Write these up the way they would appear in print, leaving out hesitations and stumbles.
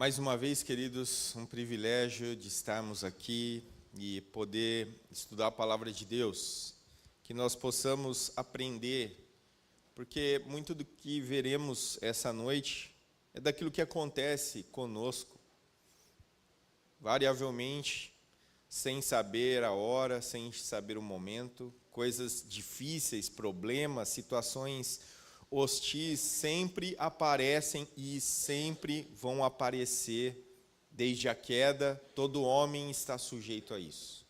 Mais uma vez, queridos, um privilégio de estarmos aqui e poder estudar a palavra de Deus, que nós possamos aprender, porque muito do que veremos essa noite é daquilo que acontece conosco, variavelmente, sem saber a hora, sem saber o momento, coisas difíceis, problemas, situações hostis sempre aparecem e sempre vão aparecer. Desde a queda, todo homem está sujeito a isso.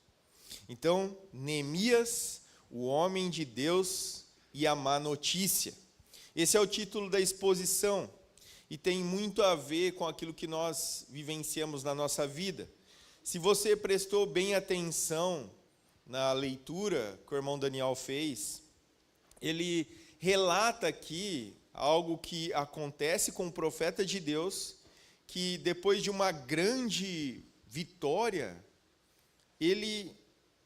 Então, Neemias, o homem de Deus e a má notícia. Esse é o título da exposição e tem muito a ver com aquilo que nós vivenciamos na nossa vida. Se você prestou bem atenção na leitura que o irmão Daniel fez, ele relata aqui algo que acontece com o profeta de Deus, que depois de uma grande vitória, ele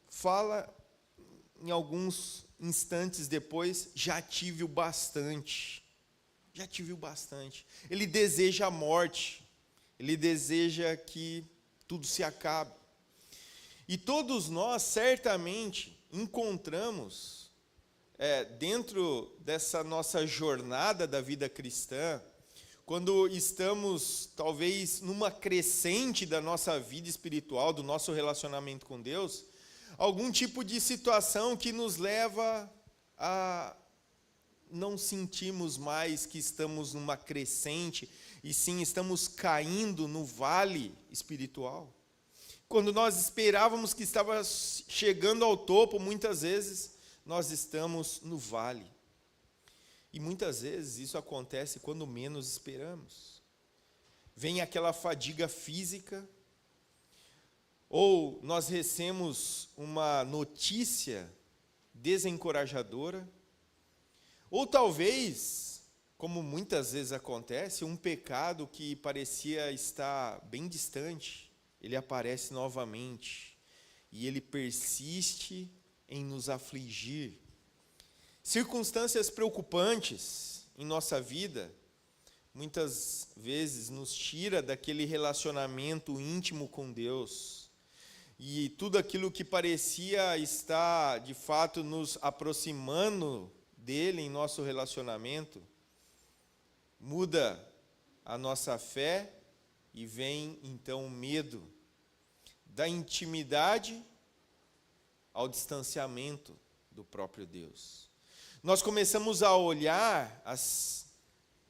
fala em alguns instantes depois, já tive o bastante. Ele deseja a morte, ele deseja que tudo se acabe. E todos nós certamente encontramos, dentro dessa nossa jornada da vida cristã, quando estamos talvez numa crescente da nossa vida espiritual, do nosso relacionamento com Deus, algum tipo de situação que nos leva a não sentirmos mais que estamos numa crescente, e sim estamos caindo no vale espiritual. Quando nós esperávamos que estava chegando ao topo, muitas vezes nós estamos no vale. E muitas vezes isso acontece quando menos esperamos. Vem aquela fadiga física, ou nós recebemos uma notícia desencorajadora, ou talvez, como muitas vezes acontece, um pecado que parecia estar bem distante, ele aparece novamente, e ele persiste em nos afligir. Circunstâncias preocupantes em nossa vida, muitas vezes nos tira daquele relacionamento íntimo com Deus, e tudo aquilo que parecia estar, de fato, nos aproximando dele em nosso relacionamento, muda a nossa fé e vem então o medo da intimidade ao distanciamento do próprio Deus. Nós começamos a olhar as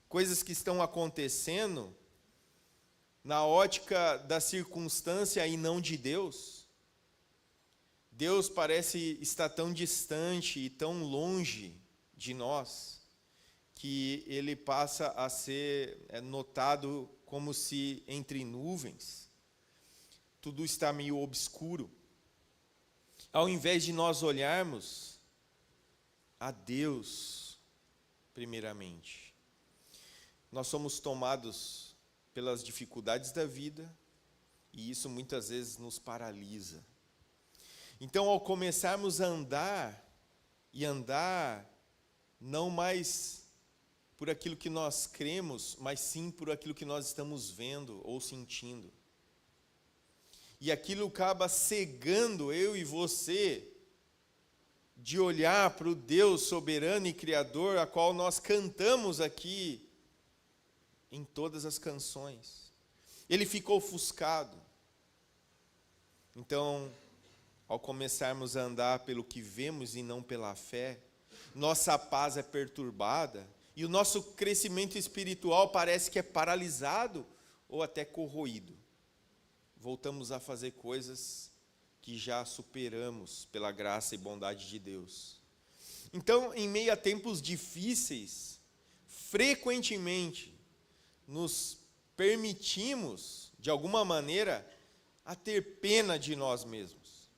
coisas que estão acontecendo na ótica da circunstância e não de Deus. Deus parece estar tão distante e tão longe de nós, que ele passa a ser notado como se entre nuvens. Tudo está meio obscuro. Ao invés de nós olharmos a Deus, primeiramente, nós somos tomados pelas dificuldades da vida, e isso muitas vezes nos paralisa. Então, ao começarmos a andar não mais por aquilo que nós cremos, mas sim por aquilo que nós estamos vendo ou sentindo. E aquilo acaba cegando eu e você de olhar para o Deus soberano e criador, a qual nós cantamos aqui em todas as canções. Ele ficou ofuscado. Então, ao começarmos a andar pelo que vemos e não pela fé, nossa paz é perturbada e o nosso crescimento espiritual parece que é paralisado ou até corroído. Voltamos a fazer coisas que já superamos pela graça e bondade de Deus. Então, em meio a tempos difíceis, frequentemente nos permitimos, de alguma maneira, a ter pena de nós mesmos.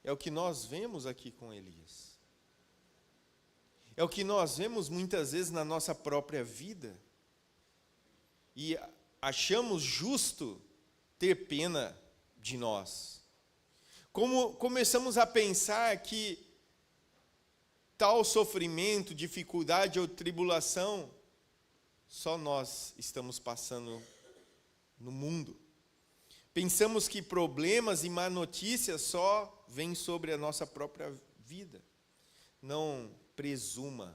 É o que nós vemos aqui com Elias. É o que nós vemos muitas vezes na nossa própria vida. E achamos justo ter pena de nós. Como começamos a pensar que tal sofrimento, dificuldade ou tribulação só nós estamos passando no mundo. Pensamos que problemas e má notícias só vêm sobre a nossa própria vida. Não presuma,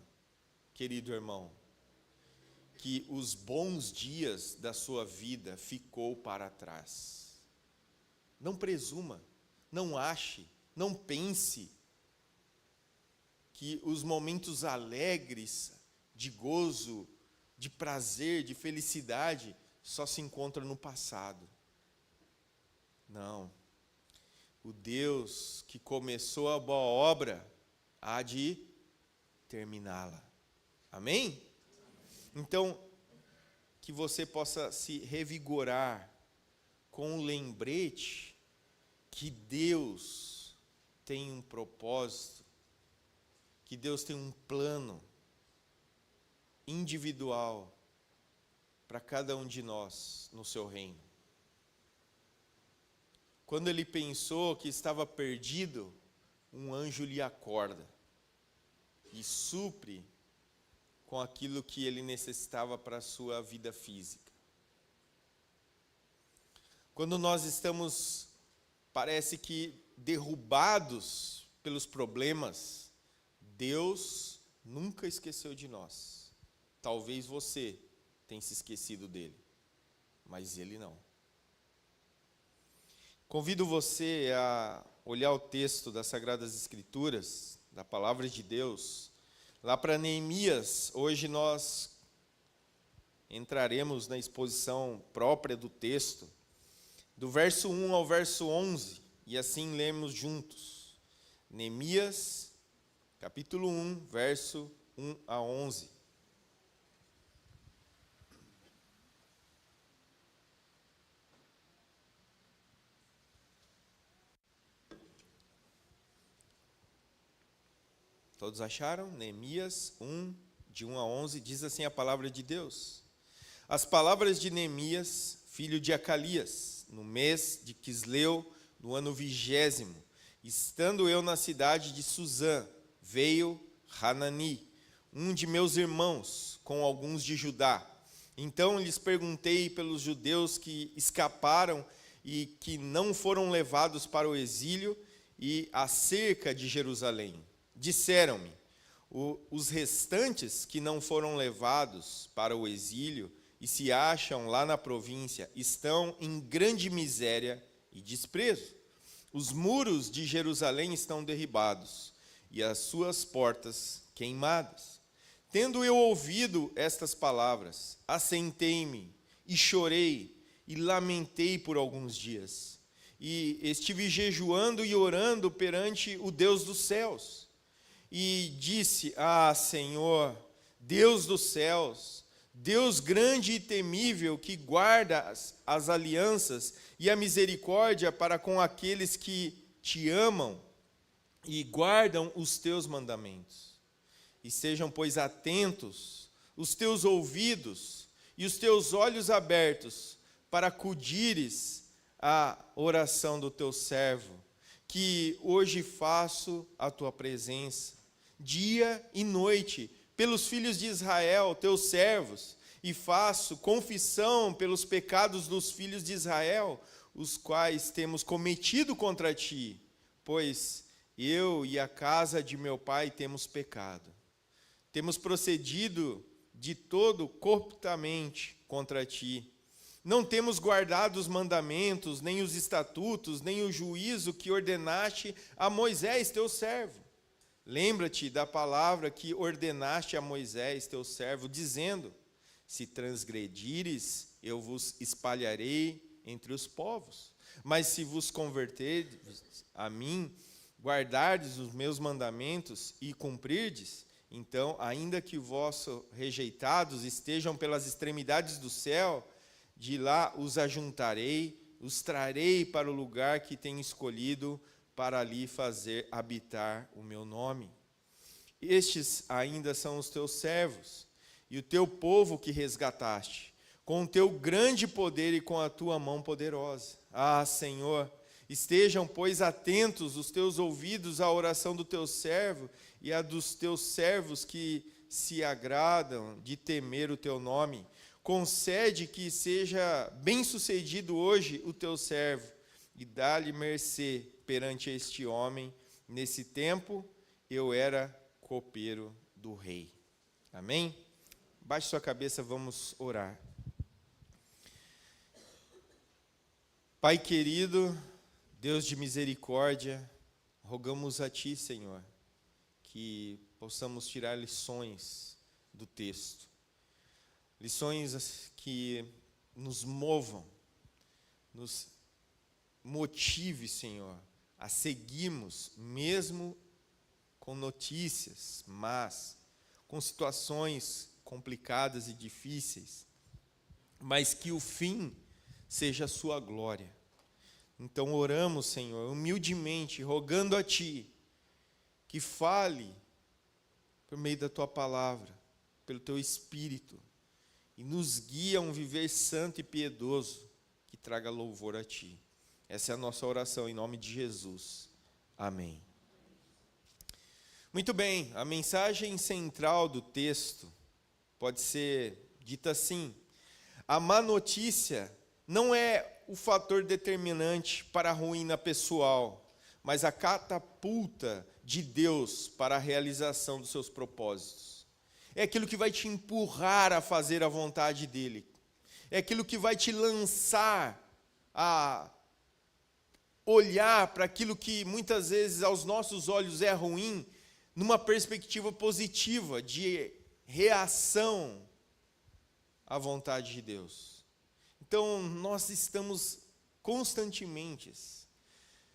querido irmão, que os bons dias da sua vida ficou para trás. Não presuma, não ache, não pense que os momentos alegres, de gozo, de prazer, de felicidade, só se encontram no passado. Não. O Deus que começou a boa obra há de terminá-la. Amém? Então, que você possa se revigorar com o lembrete que Deus tem um propósito, que Deus tem um plano individual para cada um de nós no seu reino. Quando ele pensou que estava perdido, um anjo lhe acorda e supre com aquilo que ele necessitava para a sua vida física. Quando nós estamos, parece que derrubados pelos problemas, Deus nunca esqueceu de nós. Talvez você tenha se esquecido dele, mas ele não. Convido você a olhar o texto das Sagradas Escrituras, da Palavra de Deus, lá para Neemias. Hoje nós entraremos na exposição própria do texto, do verso 1 ao verso 11, e assim lemos juntos. Neemias, capítulo 1, verso 1 a 11. Todos acharam? Neemias 1, de 1 a 11, diz assim a palavra de Deus. As palavras de Neemias, filho de Acalias, no mês de Quisleu, no ano 20º, estando eu na cidade de Suzã, veio Hanani, um de meus irmãos, com alguns de Judá. Então lhes perguntei pelos judeus que escaparam e que não foram levados para o exílio e acerca de Jerusalém. Disseram-me, os restantes que não foram levados para o exílio e se acham lá na província estão em grande miséria e desprezo. Os muros de Jerusalém estão derribados e as suas portas queimadas. Tendo eu ouvido estas palavras, assentei-me e chorei e lamentei por alguns dias. E estive jejuando e orando perante o Deus dos céus. E disse, Senhor, Deus dos céus, Deus grande e temível, que guarda as alianças e a misericórdia para com aqueles que te amam e guardam os teus mandamentos. E sejam, pois, atentos os teus ouvidos e os teus olhos abertos para acudires à oração do teu servo, que hoje faço a tua presença, dia e noite, pelos filhos de Israel, teus servos, e faço confissão pelos pecados dos filhos de Israel, os quais temos cometido contra ti, pois eu e a casa de meu pai temos pecado. Temos procedido de todo corruptamente contra ti. Não temos guardado os mandamentos, nem os estatutos, nem o juízo que ordenaste a Moisés, teu servo. Lembra-te da palavra que ordenaste a Moisés, teu servo, dizendo, se transgredires, eu vos espalharei entre os povos. Mas se vos converterdes a mim, guardardes os meus mandamentos e cumprirdes, então, ainda que vossos rejeitados estejam pelas extremidades do céu, de lá os ajuntarei, os trarei para o lugar que tenho escolhido, para ali fazer habitar o meu nome. Estes ainda são os teus servos, e o teu povo que resgataste, com o teu grande poder e com a tua mão poderosa. Senhor, estejam, pois, atentos os teus ouvidos à oração do teu servo e a dos teus servos que se agradam de temer o teu nome. Concede que seja bem-sucedido hoje o teu servo, e dá-lhe mercê perante este homem. Nesse tempo eu era copeiro do rei. Amém? Baixe sua cabeça, vamos orar. Pai querido, Deus de misericórdia, rogamos a Ti, Senhor, que possamos tirar lições do texto. Lições que nos movam, nos motive, Senhor, a seguirmos, mesmo com notícias, mas com situações complicadas e difíceis, mas que o fim seja a sua glória. Então oramos, Senhor, humildemente, rogando a Ti, que fale por meio da Tua palavra, pelo Teu Espírito, e nos guie a um viver santo e piedoso, que traga louvor a Ti. Essa é a nossa oração, em nome de Jesus. Amém. Muito bem, a mensagem central do texto pode ser dita assim: a má notícia não é o fator determinante para a ruína pessoal, mas a catapulta de Deus para a realização dos seus propósitos. É aquilo que vai te empurrar a fazer a vontade dEle. É aquilo que vai te lançar a olhar para aquilo que muitas vezes aos nossos olhos é ruim, numa perspectiva positiva, de reação à vontade de Deus. Então, nós estamos constantemente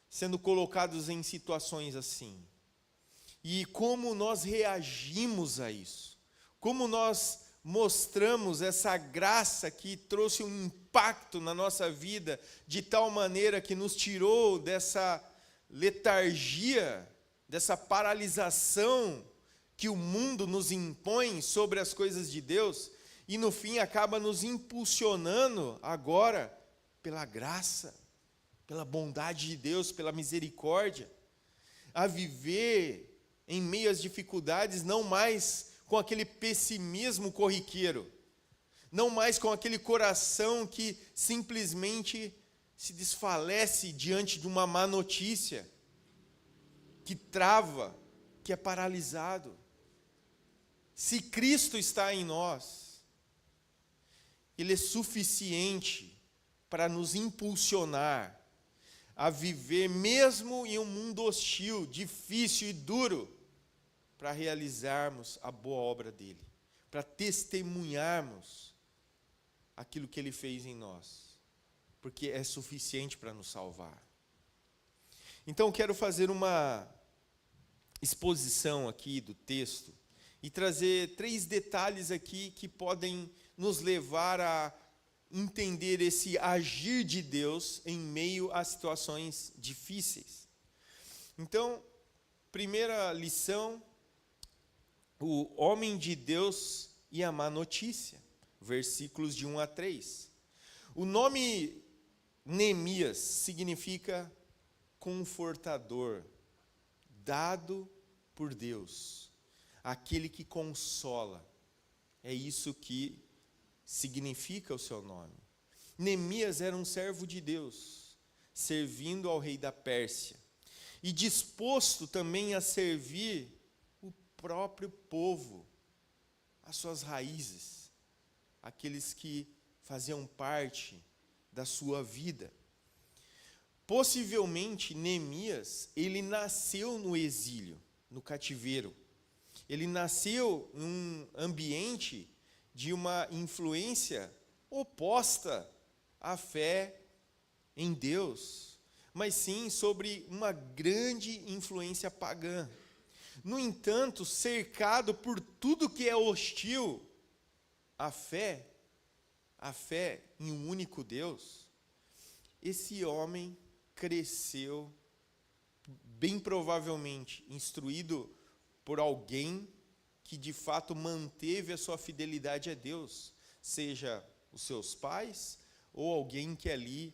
sendo colocados em situações assim. E como nós reagimos a isso? Como nós mostramos essa graça que trouxe um impacto na nossa vida, de tal maneira que nos tirou dessa letargia, dessa paralisação que o mundo nos impõe sobre as coisas de Deus, e no fim acaba nos impulsionando agora pela graça, pela bondade de Deus, pela misericórdia, a viver em meio às dificuldades, não mais com aquele pessimismo corriqueiro, não mais com aquele coração que simplesmente se desfalece diante de uma má notícia, que trava, que é paralisado. Se Cristo está em nós, Ele é suficiente para nos impulsionar a viver mesmo em um mundo hostil, difícil e duro, para realizarmos a boa obra dEle, para testemunharmos aquilo que Ele fez em nós, porque é suficiente para nos salvar. Então, quero fazer uma exposição aqui do texto e trazer 3 detalhes aqui que podem nos levar a entender esse agir de Deus em meio a situações difíceis. Então, primeira lição, o homem de Deus e a má notícia, versículos de 1 a 3. O nome Neemias significa confortador, dado por Deus, aquele que consola. É isso que significa o seu nome. Neemias era um servo de Deus, servindo ao rei da Pérsia, e disposto também a servir o próprio povo, as suas raízes, aqueles que faziam parte da sua vida. Possivelmente, Neemias, ele nasceu no exílio, no cativeiro. Ele nasceu em um ambiente de uma influência oposta à fé em Deus, mas sim sobre uma grande influência pagã. No entanto, cercado por tudo que é hostil à fé em um único Deus, esse homem cresceu, bem provavelmente instruído por alguém que de fato manteve a sua fidelidade a Deus, seja os seus pais ou alguém que ali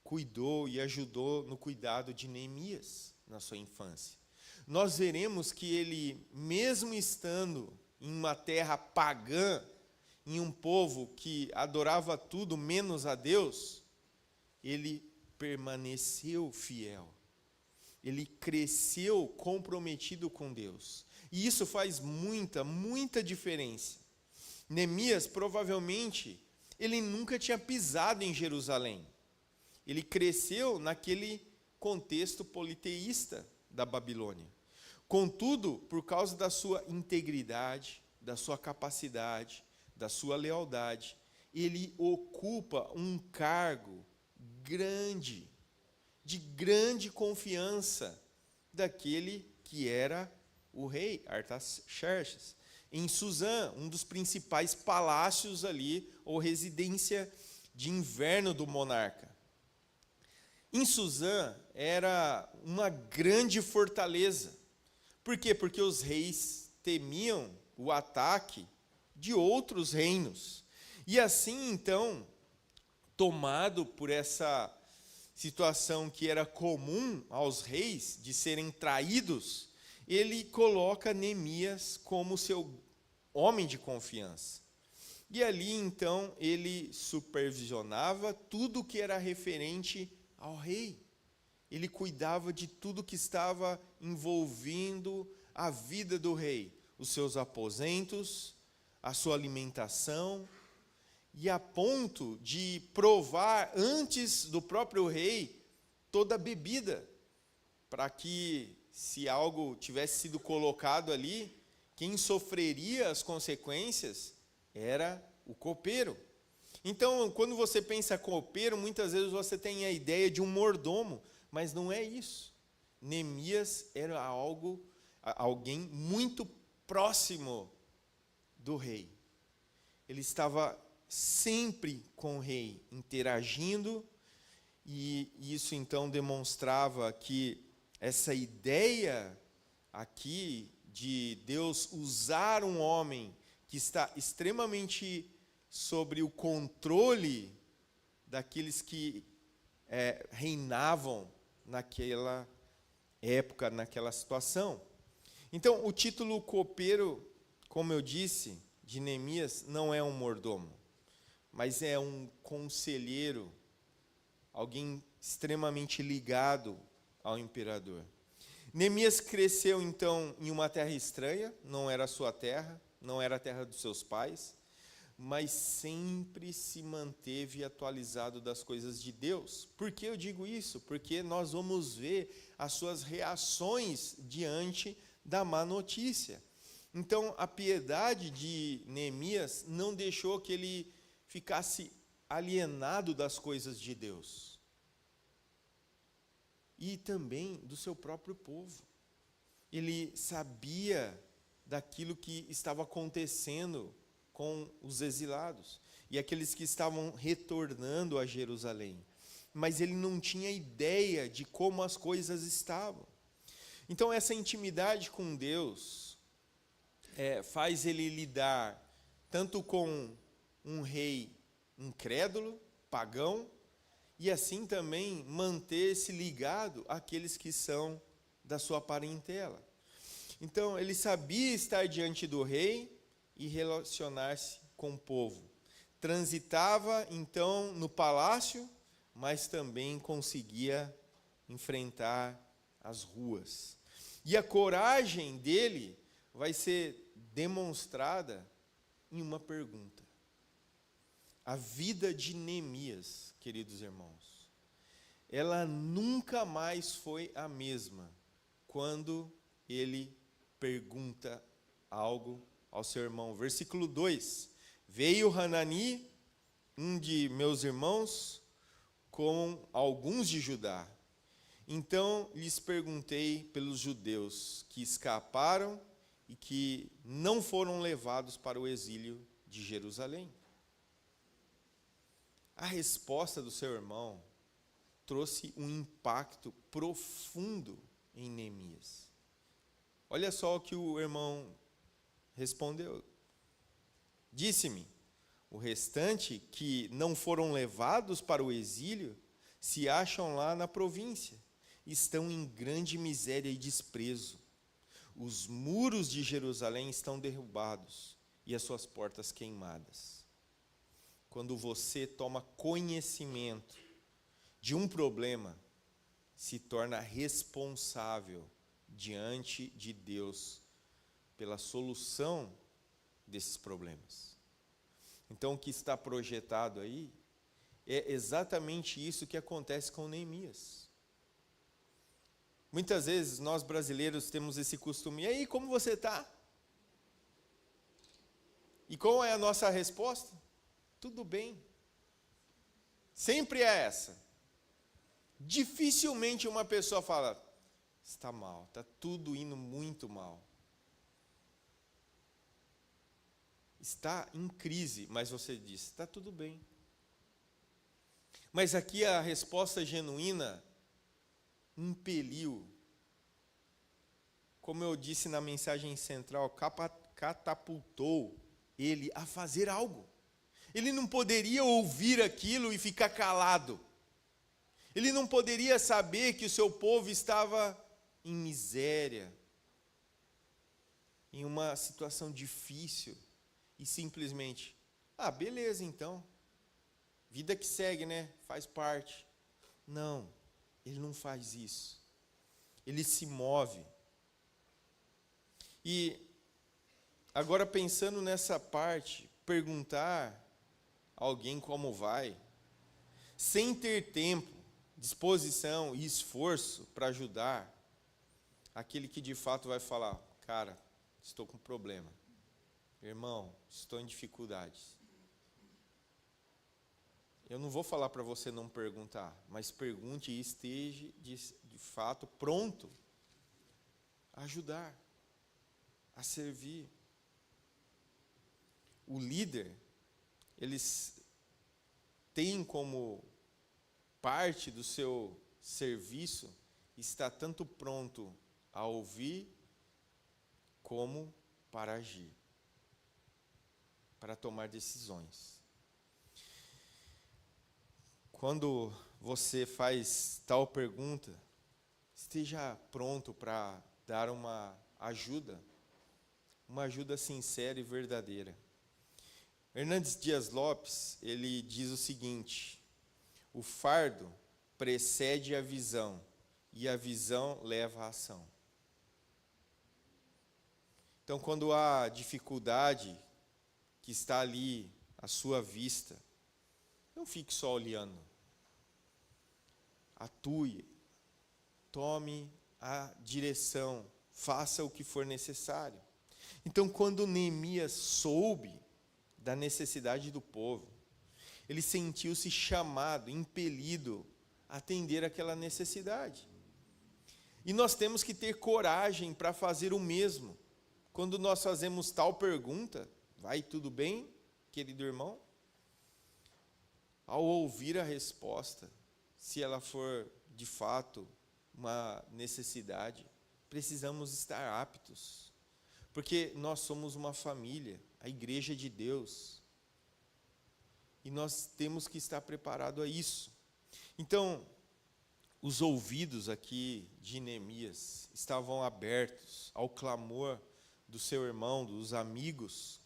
cuidou e ajudou no cuidado de Neemias na sua infância. Nós veremos que ele, mesmo estando em uma terra pagã, em um povo que adorava tudo menos a Deus, ele permaneceu fiel. Ele cresceu comprometido com Deus. E isso faz muita diferença. Neemias, provavelmente, ele nunca tinha pisado em Jerusalém. Ele cresceu naquele contexto politeísta da Babilônia. Contudo, por causa da sua integridade, da sua capacidade, da sua lealdade, ele ocupa um cargo grande, de grande confiança daquele que era o rei Artaxerxes, em Suzã, um dos principais palácios ali, ou residência de inverno do monarca. Em Suzã era uma grande fortaleza. Por quê? Porque os reis temiam o ataque de outros reinos. E assim, então, tomado por essa situação que era comum aos reis, de serem traídos, ele coloca Neemias como seu homem de confiança. E ali, então, ele supervisionava tudo que era referente ao rei. Ele cuidava de tudo que estava envolvendo a vida do rei, os seus aposentos, a sua alimentação, e a ponto de provar antes do próprio rei toda a bebida, para que, se algo tivesse sido colocado ali, quem sofreria as consequências era o copeiro. Então, quando você pensa copeiro, muitas vezes você tem a ideia de um mordomo, mas não é isso. Neemias era alguém muito próximo do rei. Ele estava sempre com o rei, interagindo, e isso então demonstrava que essa ideia aqui de Deus usar um homem que está extremamente sobre o controle daqueles que reinavam naquela época, naquela situação. Então, o título copeiro, como eu disse, de Neemias, não é um mordomo, mas é um conselheiro, alguém extremamente ligado ao imperador. Neemias cresceu, então, em uma terra estranha, não era a sua terra, não era a terra dos seus pais, mas sempre se manteve atualizado das coisas de Deus. Por que eu digo isso? Porque nós vamos ver as suas reações diante da má notícia. Então, a piedade de Neemias não deixou que ele ficasse alienado das coisas de Deus. E também do seu próprio povo. Ele sabia daquilo que estava acontecendo com os exilados e aqueles que estavam retornando a Jerusalém. Mas ele não tinha ideia de como as coisas estavam. Então, essa intimidade com Deus faz ele lidar tanto com um rei incrédulo, pagão, e assim também manter-se ligado àqueles que são da sua parentela. Então, ele sabia estar diante do rei e relacionar-se com o povo. Transitava, então, no palácio, mas também conseguia enfrentar as ruas. E a coragem dele vai ser demonstrada em uma pergunta. A vida de Neemias, queridos irmãos, ela nunca mais foi a mesma quando ele pergunta algo ao seu irmão. Versículo 2: Veio Hanani, um de meus irmãos, com alguns de Judá. Então lhes perguntei pelos judeus que escaparam e que não foram levados para o exílio de Jerusalém. A resposta do seu irmão trouxe um impacto profundo em Neemias. Olha só o que o irmão respondeu. Disse-me, o restante que não foram levados para o exílio se acham lá na província, estão em grande miséria e desprezo. os muros de Jerusalém estão derrubados e as suas portas queimadas. Quando você toma conhecimento de um problema, se torna responsável diante de Deus pela solução desses problemas. Então, o que está projetado aí é exatamente isso que acontece com Neemias. Muitas vezes nós brasileiros temos esse costume: e aí, como você está? E qual é a nossa resposta? Tudo bem. Sempre é essa. Dificilmente uma pessoa fala: está mal, está tudo indo muito mal. Está em crise, mas você diz: está tudo bem. Mas aqui a resposta genuína impeliu, como eu disse na mensagem central, catapultou ele a fazer algo. Ele não poderia ouvir aquilo e ficar calado. Ele não poderia saber que o seu povo estava em miséria, em uma situação difícil, e simplesmente: beleza então, vida que segue, né? Faz parte. Não, ele não faz isso. Ele se move. E agora, pensando nessa parte, perguntar a alguém como vai, sem ter tempo, disposição e esforço para ajudar, aquele que de fato vai falar: cara, estou com problema. Irmão, estou em dificuldades. Eu não vou falar para você não perguntar, mas pergunte e esteja de fato pronto a ajudar, a servir. O líder, eles têm como parte do seu serviço estar tanto pronto a ouvir como para agir, para tomar decisões. Quando você faz tal pergunta, esteja pronto para dar uma ajuda sincera e verdadeira. Hernandes Dias Lopes, ele diz o seguinte: o fardo precede a visão, e a visão leva à ação. Então, quando há dificuldade que está ali à sua vista, não fique só olhando. Atue, tome a direção, faça o que for necessário. Então, quando Neemias soube da necessidade do povo, ele sentiu-se chamado, impelido a atender aquela necessidade. E nós temos que ter coragem para fazer o mesmo. Quando nós fazemos tal pergunta: vai tudo bem, querido irmão? Ao ouvir a resposta, se ela for de fato uma necessidade, precisamos estar aptos, porque nós somos uma família, a igreja de Deus, e nós temos que estar preparados a isso. Então, os ouvidos aqui de Neemias estavam abertos ao clamor do seu irmão, dos amigos,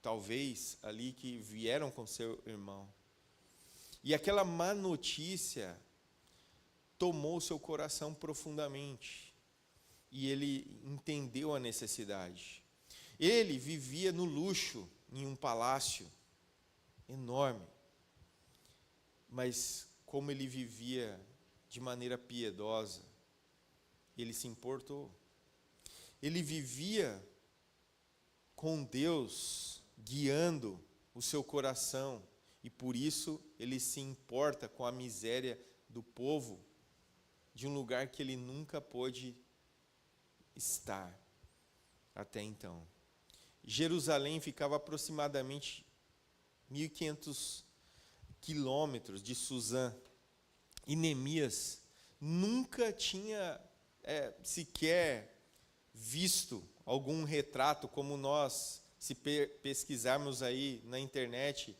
talvez ali que vieram com seu irmão. E aquela má notícia tomou seu coração profundamente. E ele entendeu a necessidade. Ele vivia no luxo, em um palácio enorme. Mas como ele vivia de maneira piedosa, ele se importou. Ele vivia com Deus guiando o seu coração. E por isso ele se importa com a miséria do povo, de um lugar que ele nunca pôde estar até então. Jerusalém ficava aproximadamente 1.500 quilômetros de Suzã. E Neemias nunca tinha sequer visto algum retrato, como nós, se pesquisarmos aí na internet,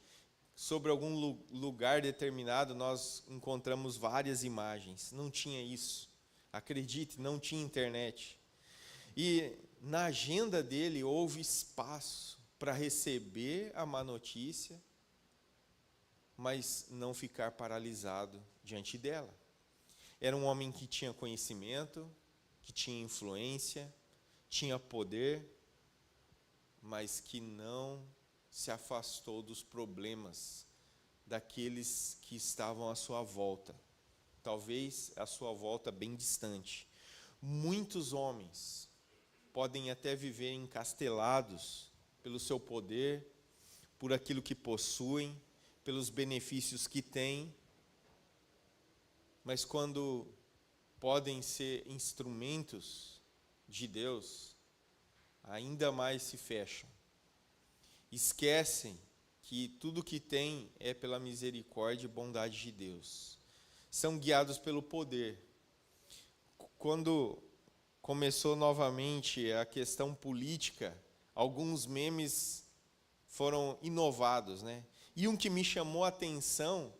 sobre algum lugar determinado, nós encontramos várias imagens. Não tinha isso. Acredite, não tinha internet. E na agenda dele houve espaço para receber a má notícia, mas não ficar paralisado diante dela. Era um homem que tinha conhecimento, que tinha influência, tinha poder, mas que não se afastou dos problemas daqueles que estavam à sua volta, talvez à sua volta bem distante. Muitos homens podem até viver encastelados pelo seu poder, por aquilo que possuem, pelos benefícios que têm, mas quando podem ser instrumentos de Deus, ainda mais se fecham. Esquecem que tudo que têm é pela misericórdia e bondade de Deus. São guiados pelo poder. Quando começou novamente a questão política, alguns memes foram inovados, né? E um que me chamou a atenção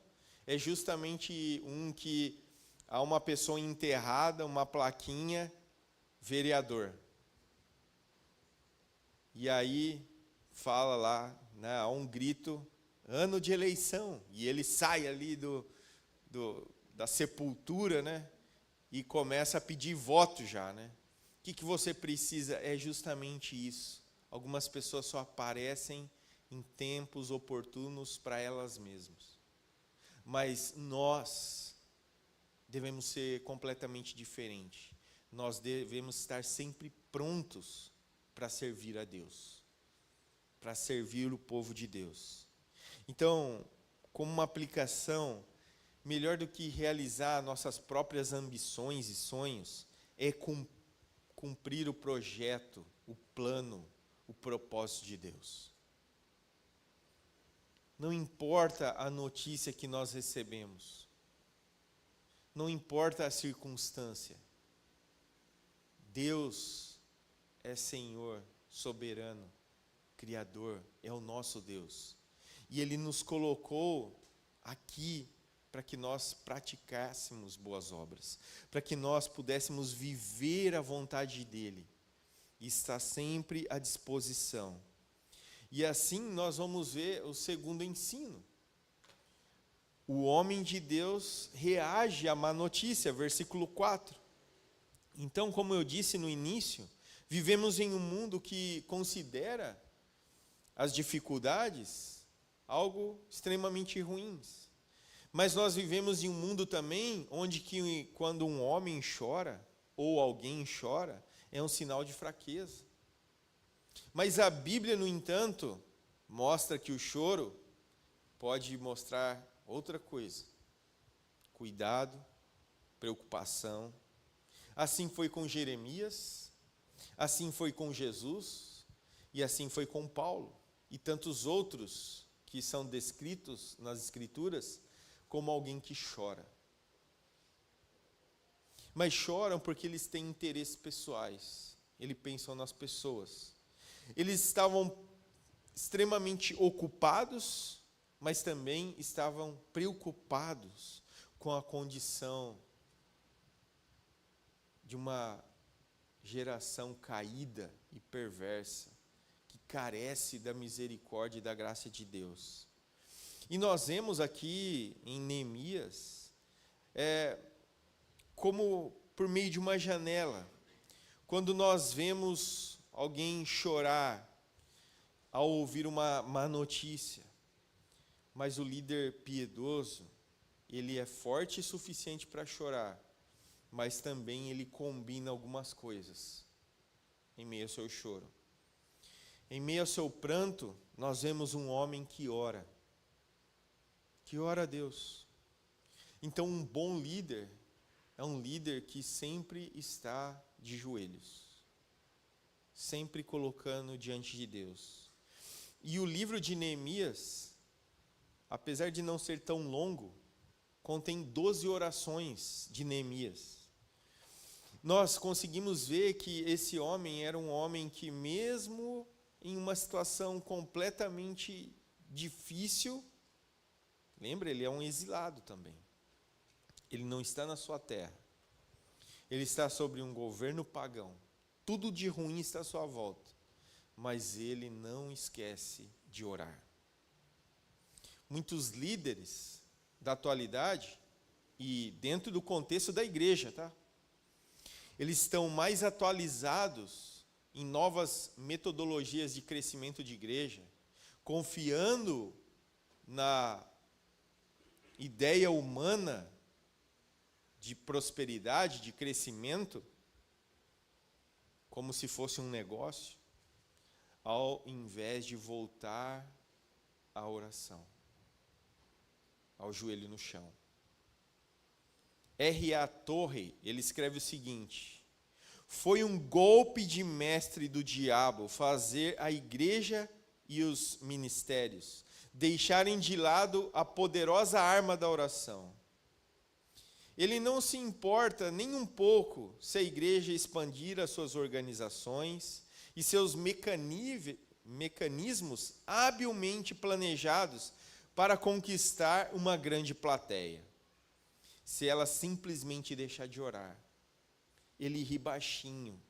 é justamente um que há uma pessoa enterrada, uma plaquinha, vereador. E aí fala lá, né, há um grito, ano de eleição, e ele sai ali da sepultura, né, e começa a pedir voto já, né? O que você precisa? É justamente isso. Algumas pessoas só aparecem em tempos oportunos para elas mesmas. Mas nós devemos ser completamente diferentes. Nós devemos estar sempre prontos para servir a Deus, para servir o povo de Deus. Então, como uma aplicação, melhor do que realizar nossas próprias ambições e sonhos, é cumprir o projeto, o plano, o propósito de Deus. Não importa a notícia que nós recebemos, não importa a circunstância, Deus é Senhor, soberano, Criador, é o nosso Deus. E Ele nos colocou aqui para que nós praticássemos boas obras, para que nós pudéssemos viver a vontade dEle, e está sempre à disposição. E assim nós vamos ver o segundo ensino. O homem de Deus reage à má notícia, versículo 4. Então, como eu disse no início, vivemos em um mundo que considera as dificuldades algo extremamente ruins. Mas nós vivemos em um mundo também onde que quando um homem chora, ou alguém chora, é um sinal de fraqueza. Mas a Bíblia, no entanto, mostra que o choro pode mostrar outra coisa: cuidado, preocupação. Assim foi com Jeremias, assim foi com Jesus, e assim foi com Paulo, e tantos outros que são descritos nas Escrituras como alguém que chora. Mas choram porque eles têm interesses pessoais, eles pensam nas pessoas. Eles estavam extremamente ocupados, mas também estavam preocupados com a condição de uma geração caída e perversa, que carece da misericórdia e da graça de Deus. E nós vemos aqui em Neemias, como por meio de uma janela, quando nós vemos alguém chorar ao ouvir uma má notícia, mas o líder piedoso, ele é forte o suficiente para chorar, mas também ele combina algumas coisas em meio ao seu choro. Em meio ao seu pranto, nós vemos um homem que ora a Deus. Então, um bom líder é um líder que sempre está de joelhos, sempre colocando diante de Deus. E o livro de Neemias, apesar de não ser tão longo, contém 12 orações de Neemias. Nós conseguimos ver que esse homem era um homem que, mesmo em uma situação completamente difícil, lembra, ele é um exilado também. Ele não está na sua terra. Ele está sobre um governo pagão. tudo de ruim está à sua volta, mas ele não esquece de orar. Muitos líderes da atualidade, e dentro do contexto da igreja, tá? Eles estão mais atualizados em novas metodologias de crescimento de igreja, confiando na ideia humana de prosperidade, de crescimento, como se fosse um negócio, ao invés de voltar à oração, ao joelho no chão. R.A. Torrey, ele escreve o seguinte: foi um golpe de mestre do diabo fazer a igreja e os ministérios deixarem de lado a poderosa arma da oração. Ele não se importa nem um pouco se a igreja expandir as suas organizações e seus mecanismos habilmente planejados para conquistar uma grande plateia. Se ela simplesmente deixar de orar. Ele ri baixinho,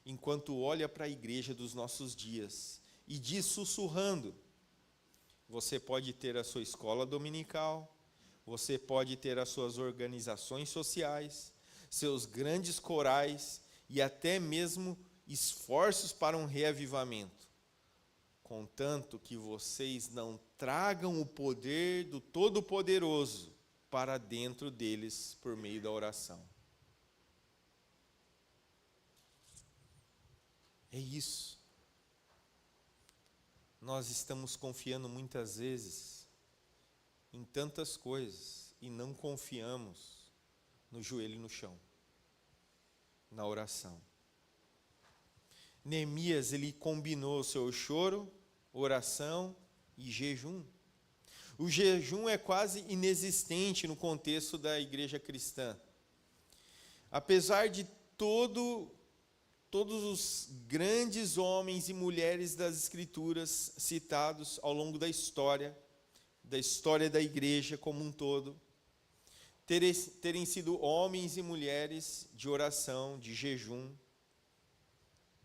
enquanto olha para a igreja dos nossos dias e diz sussurrando: você pode ter a sua escola dominical, você pode ter as suas organizações sociais, seus grandes corais e até mesmo esforços para um reavivamento, contanto que vocês não tragam o poder do Todo-Poderoso para dentro deles por meio da oração. É isso. Nós estamos confiando muitas vezes em tantas coisas e não confiamos no joelho no chão, na oração. Neemias, ele combinou o seu choro, oração e jejum. O jejum é quase inexistente no contexto da igreja cristã. Apesar de todos os grandes homens e mulheres das Escrituras citados ao longo da história da igreja como um todo, terem sido homens e mulheres de oração, de jejum.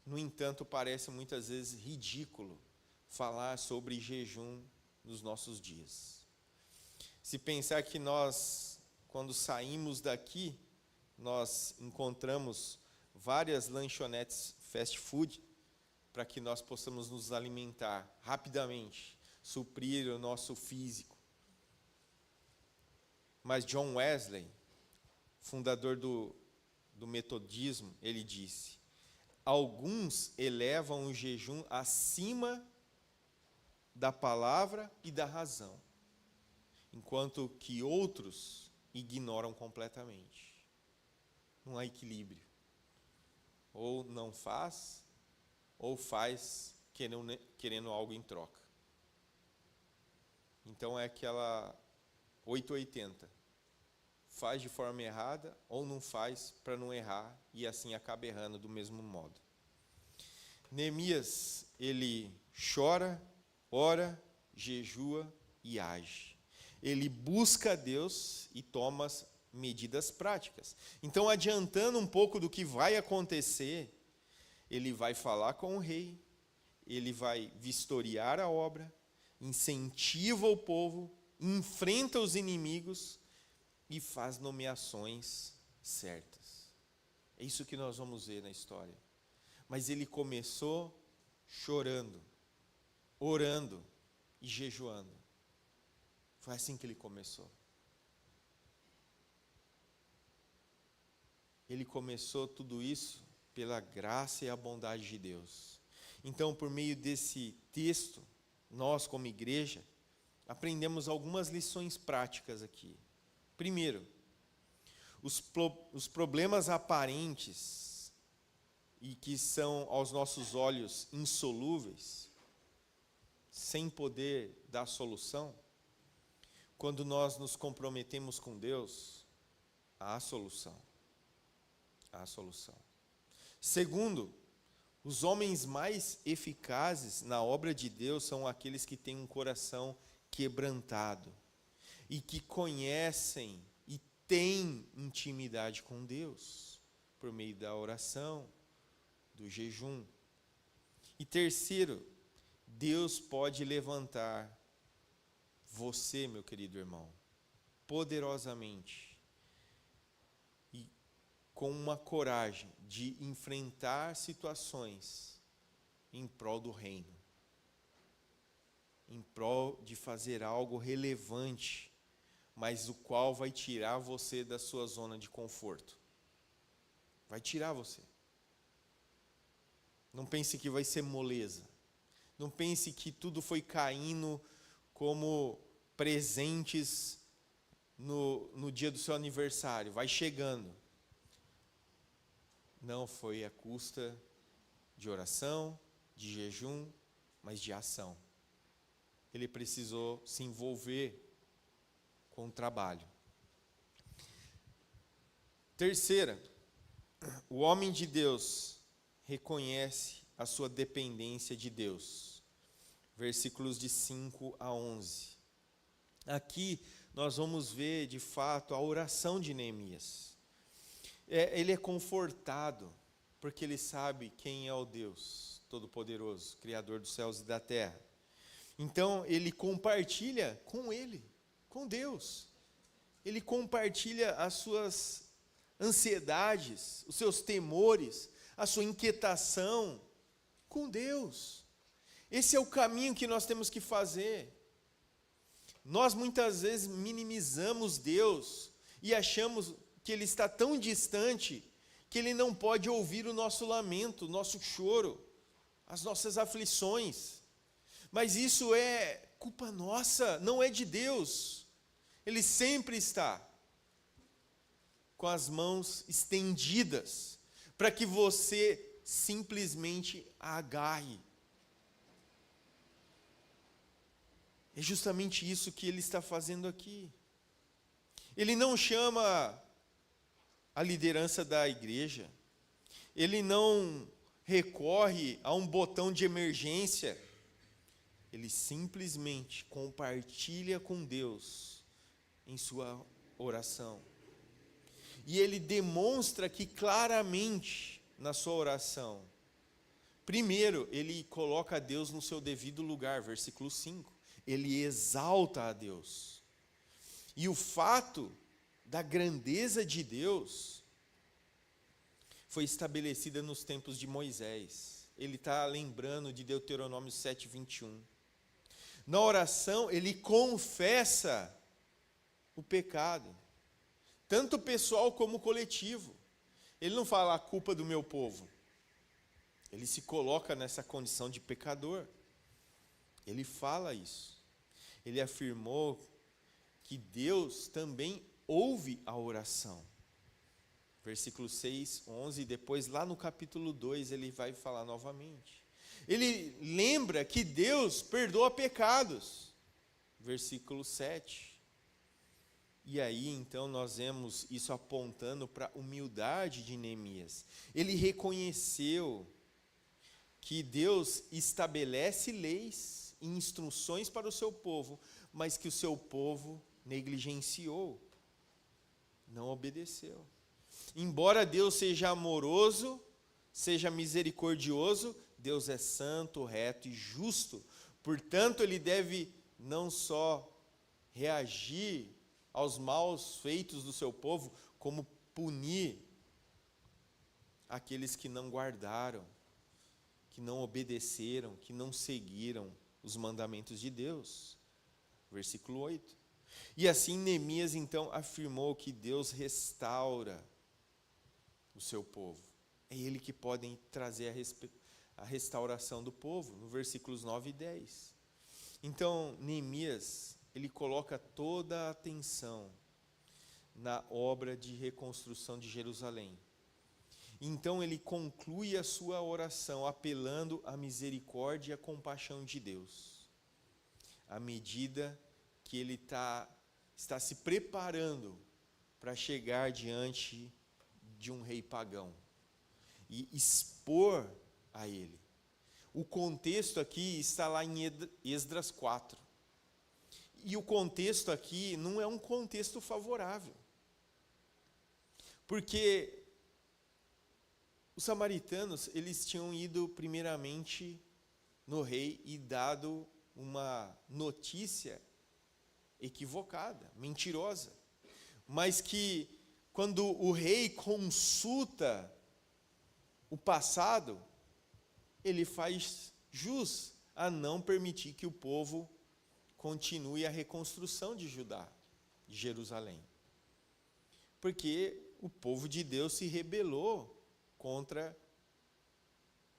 No entanto, parece muitas vezes ridículo falar sobre jejum nos nossos dias. Se pensar que nós, quando saímos daqui, nós encontramos várias lanchonetes fast food para que nós possamos nos alimentar rapidamente, suprir o nosso físico. Mas John Wesley, fundador do metodismo, ele disse: alguns elevam o jejum acima da palavra e da razão, enquanto que outros ignoram completamente. Não há equilíbrio. Ou não faz, ou faz querendo algo em troca. Então é aquela 880. Faz de forma errada ou não faz para não errar e assim acaba errando do mesmo modo. Neemias, ele chora, ora, jejua e age. Ele busca a Deus e toma medidas práticas. Então, adiantando um pouco do que vai acontecer, ele vai falar com o rei, ele vai vistoriar a obra, incentiva o povo, enfrenta os inimigos e faz nomeações certas. É isso que nós vamos ver na história. Mas ele começou chorando, orando e jejuando. Foi assim que ele começou. Ele começou tudo isso pela graça e a bondade de Deus. Então, por meio desse texto, nós, como igreja, aprendemos algumas lições práticas aqui. Primeiro, os problemas aparentes e que são aos nossos olhos insolúveis, sem poder dar solução, quando nós nos comprometemos com Deus, há solução. Há solução. Segundo, os homens mais eficazes na obra de Deus são aqueles que têm um coração quebrantado e que conhecem e têm intimidade com Deus por meio da oração, do jejum. E terceiro, Deus pode levantar você, meu querido irmão, poderosamente e com uma coragem de enfrentar situações em prol do reino, em prol de fazer algo relevante, mas o qual vai tirar você da sua zona de conforto. Vai tirar você. Não pense que vai ser moleza. Não pense que tudo foi caindo como presentes no dia do seu aniversário. Vai chegando. Não foi à custa de oração, de jejum, mas de ação. Ele precisou se envolver com o trabalho. Terceira, o homem de Deus reconhece a sua dependência de Deus. Versículos de 5 a 11. Aqui nós vamos ver, de fato, a oração de Neemias. Ele é confortado, porque ele sabe quem é o Deus Todo-Poderoso, Criador dos céus e da terra. Então, ele compartilha com ele, com Deus. Ele compartilha as suas ansiedades, os seus temores, a sua inquietação com Deus. Esse é o caminho que nós temos que fazer. Nós muitas vezes minimizamos Deus e achamos que Ele está tão distante que Ele não pode ouvir o nosso lamento, o nosso choro, as nossas aflições. Mas isso é culpa nossa, não é de Deus. Ele sempre está com as mãos estendidas para que você simplesmente a agarre. É justamente isso que ele está fazendo aqui. Ele não chama a liderança da igreja, ele não recorre a um botão de emergência, ele simplesmente compartilha com Deus em sua oração. E ele demonstra que claramente na sua oração, primeiro, ele coloca Deus no seu devido lugar, versículo 5. Ele exalta a Deus. E o fato da grandeza de Deus foi estabelecida nos tempos de Moisés. Ele está lembrando de Deuteronômio 7:21. Na oração, ele confessa o pecado, tanto pessoal como coletivo. Ele não fala a culpa do meu povo. Ele se coloca nessa condição de pecador. Ele fala isso. Ele afirmou que Deus também ouve a oração. Versículo 6, 11, depois lá no capítulo 2 ele vai falar novamente. Ele lembra que Deus perdoa pecados. Versículo 7. E aí então nós vemos isso apontando para a humildade de Neemias. Ele reconheceu que Deus estabelece leis e instruções para o seu povo, mas que o seu povo negligenciou, não obedeceu. Embora Deus seja amoroso, seja misericordioso, Deus é santo, reto e justo. Portanto, ele deve não só reagir aos maus feitos do seu povo, como punir aqueles que não guardaram, que não obedeceram, que não seguiram os mandamentos de Deus. Versículo 8. E assim Neemias então afirmou que Deus restaura o seu povo. É Ele que pode trazer a restauração do povo, no versículos 9 e 10. Então, Neemias, ele coloca toda a atenção na obra de reconstrução de Jerusalém. Então ele conclui a sua oração apelando à misericórdia e à compaixão de Deus, à medida que ele está se preparando para chegar diante de um rei pagão e expor a ele. O contexto aqui está lá em Esdras 4. E o contexto aqui não é um contexto favorável. Porque Os samaritanos, eles tinham ido primeiramente no rei e dado uma notícia equivocada, mentirosa, mas que quando o rei consulta o passado, ele faz jus a não permitir que o povo continue a reconstrução de Judá, de Jerusalém. Porque o povo de Deus se rebelou contra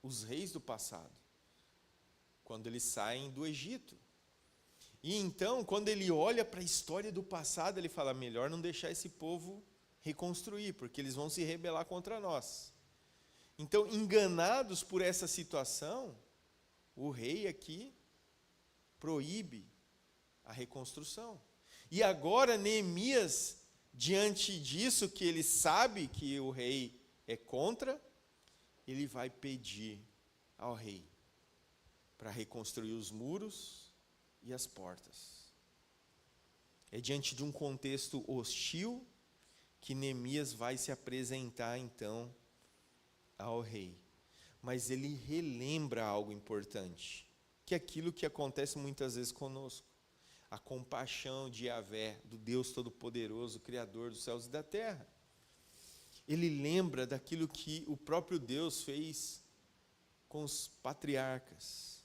os reis do passado, quando eles saem do Egito. E então, quando ele olha para a história do passado, ele fala, melhor não deixar esse povo reconstruir, porque eles vão se rebelar contra nós. Então, enganados por essa situação, o rei aqui proíbe a reconstrução. E agora Neemias, diante disso, que ele sabe que o rei é contra, ele vai pedir ao rei para reconstruir os muros e as portas. É diante de um contexto hostil que Neemias vai se apresentar então ao rei. Mas ele relembra algo importante, que é aquilo que acontece muitas vezes conosco. A compaixão de Yahvé, do Deus Todo-Poderoso, Criador dos céus e da terra. Ele lembra daquilo que o próprio Deus fez com os patriarcas.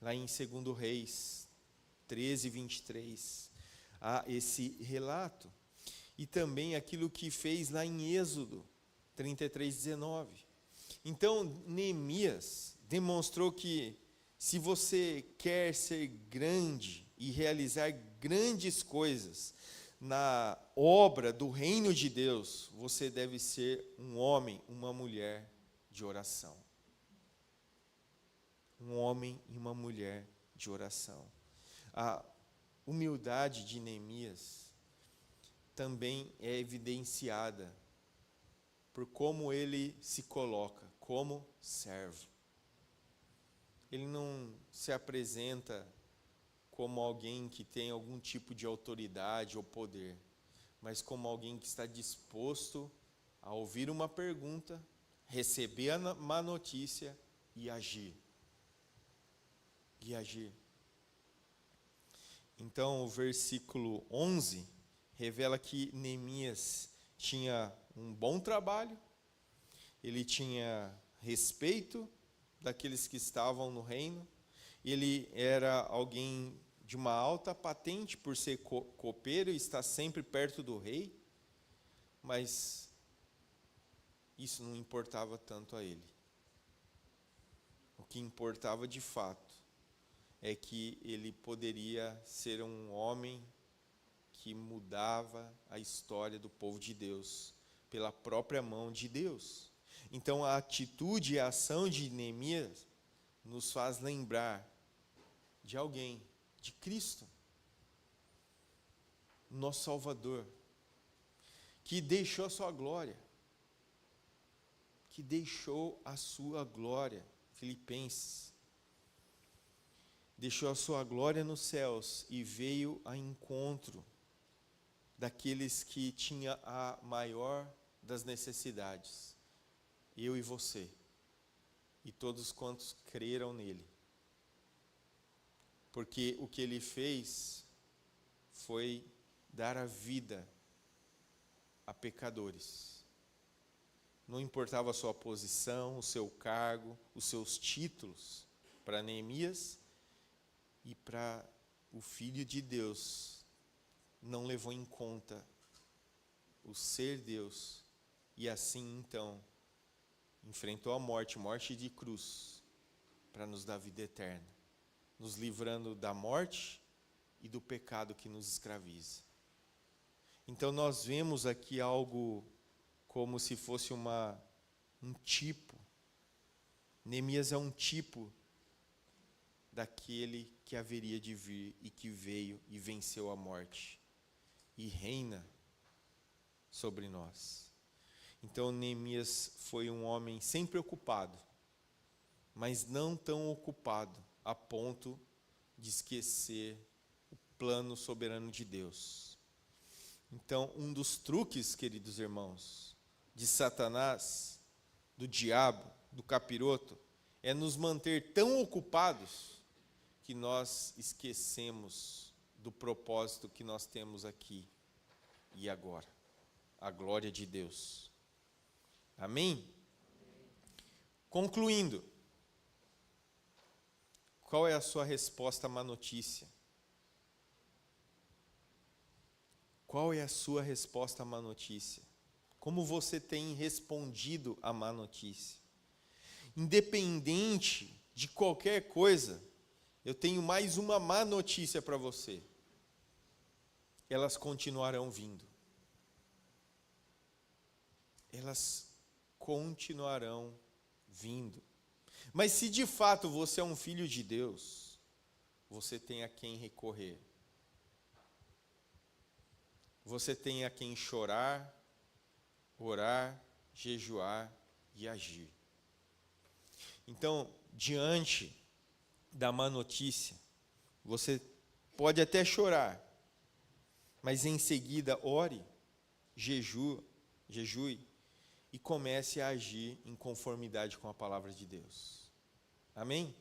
Lá em 2 Reis 13, 23, há esse relato. E também aquilo que fez lá em Êxodo 33, 19. Então, Neemias demonstrou que se você quer ser grande e realizar grandes coisas na obra do reino de Deus, você deve ser um homem, uma mulher de oração. Um homem e uma mulher de oração. A humildade de Neemias também é evidenciada por como ele se coloca como servo. Ele não se apresenta como alguém que tem algum tipo de autoridade ou poder, mas como alguém que está disposto a ouvir uma pergunta, receber a má notícia e agir. E agir. Então, o versículo 11 revela que Neemias tinha um bom trabalho, ele tinha respeito daqueles que estavam no reino, ele era alguém de uma alta patente por ser copeiro e estar sempre perto do rei, mas isso não importava tanto a ele. O que importava de fato é que ele poderia ser um homem que mudava a história do povo de Deus, pela própria mão de Deus. Então a atitude e a ação de Neemias nos faz lembrar de alguém, de Cristo, nosso Salvador, que deixou a sua glória, Filipenses, deixou a sua glória nos céus e veio a encontro daqueles que tinha a maior das necessidades, eu e você, e todos quantos creram nele. Porque o que ele fez foi dar a vida a pecadores. Não importava a sua posição, o seu cargo, os seus títulos. Para Neemias e para o Filho de Deus, não levou em conta o ser Deus. E assim, então, enfrentou a morte de cruz, para nos dar vida eterna, nos livrando da morte e do pecado que nos escraviza. Então nós vemos aqui algo como se fosse um tipo. Neemias é um tipo daquele que haveria de vir e que veio e venceu a morte e reina sobre nós. Então Neemias foi um homem sempre ocupado, mas não tão ocupado a ponto de esquecer o plano soberano de Deus. Então, um dos truques, queridos irmãos, de Satanás do diabo, do capiroto, é nos manter tão ocupados que nós esquecemos do propósito que nós temos aqui e agora, a glória de Deus. Amém? Concluindo, qual é a sua resposta à má notícia? Qual é a sua resposta à má notícia? Como você tem respondido à má notícia? Independente de qualquer coisa, eu tenho mais uma má notícia para você. Elas continuarão vindo. Elas continuarão vindo. Mas se de fato você é um filho de Deus, você tem a quem recorrer. Você tem a quem chorar, orar, jejuar e agir. Então, diante da má notícia, você pode até chorar, mas em seguida ore, jejue e comece a agir em conformidade com a palavra de Deus. Amém?